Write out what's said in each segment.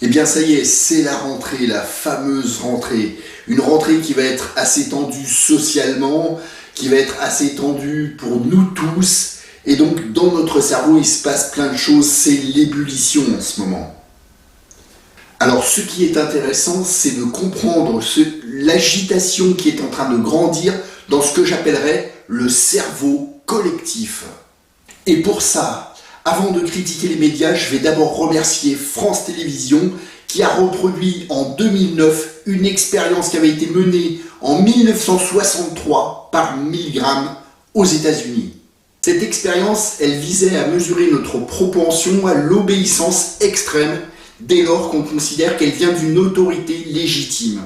Eh bien ça y est, c'est la rentrée, la fameuse rentrée. Une rentrée qui va être assez tendue socialement, qui va être assez tendue pour nous tous. Et donc dans notre cerveau, il se passe plein de choses, c'est l'ébullition en ce moment. Alors ce qui est intéressant, c'est de comprendre l'agitation qui est en train de grandir dans ce que j'appellerais le cerveau collectif. Et pour ça, avant de critiquer les médias, je vais d'abord remercier France Télévisions qui a reproduit en 2009 une expérience qui avait été menée en 1963 par Milgram aux États-Unis. Cette expérience, elle visait à mesurer notre propension à l'obéissance extrême dès lors qu'on considère qu'elle vient d'une autorité légitime.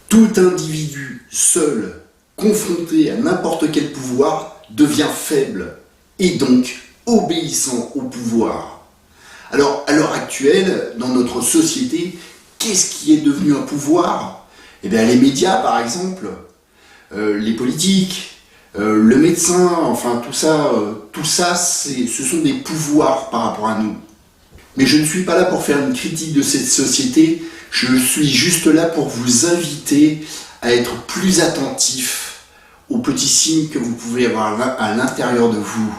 Tout individu seul, confronté à n'importe quel pouvoir, devient faible et donc obéissant au pouvoir. Alors, à l'heure actuelle, dans notre société, qu'est-ce qui est devenu un pouvoir ? Eh bien, les médias, par exemple, les politiques, le médecin, enfin tout ça, ce sont des pouvoirs par rapport à nous. Mais je ne suis pas là pour faire une critique de cette société, je suis juste là pour vous inviter à être plus attentif aux petits signes que vous pouvez avoir à l'intérieur de vous,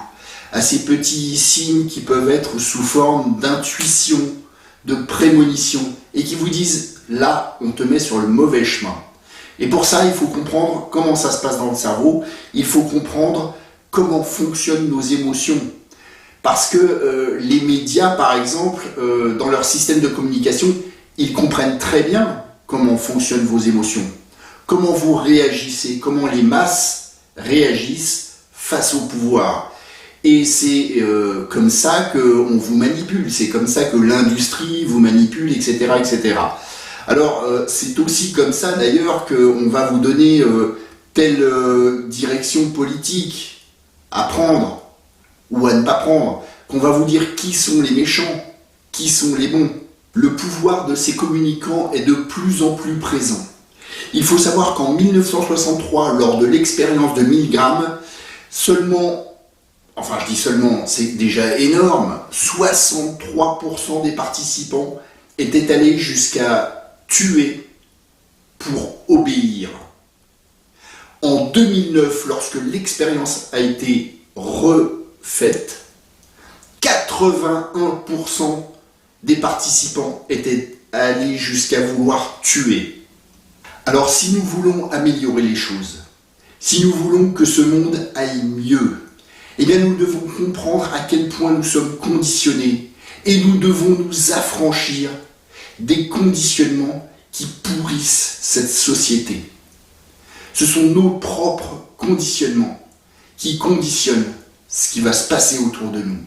à ces petits signes qui peuvent être sous forme d'intuition, de prémonition, et qui vous disent « là, on te met sur le mauvais chemin ». Et pour ça, il faut comprendre comment ça se passe dans le cerveau, il faut comprendre comment fonctionnent nos émotions. Parce que les médias, par exemple, dans leur système de communication, ils comprennent très bien comment fonctionnent vos émotions, comment vous réagissez, comment les masses réagissent face au pouvoir. Et c'est comme ça qu'on vous manipule, c'est comme ça que l'industrie vous manipule, etc. etc. Alors, c'est aussi comme ça d'ailleurs qu'on va vous donner telle direction politique à prendre ou à ne pas prendre, qu'on va vous dire qui sont les méchants, qui sont les bons. Le pouvoir de ces communicants est de plus en plus présent. Il faut savoir qu'en 1963, lors de l'expérience de Milgram, c'est déjà énorme, 63% des participants étaient allés jusqu'à tuer pour obéir. En 2009, lorsque l'expérience a été refaite, 81% des participants étaient allés jusqu'à vouloir tuer. Alors si nous voulons améliorer les choses, si nous voulons que ce monde aille mieux, eh bien nous devons comprendre à quel point nous sommes conditionnés et nous devons nous affranchir des conditionnements qui pourrissent cette société. Ce sont nos propres conditionnements qui conditionnent ce qui va se passer autour de nous.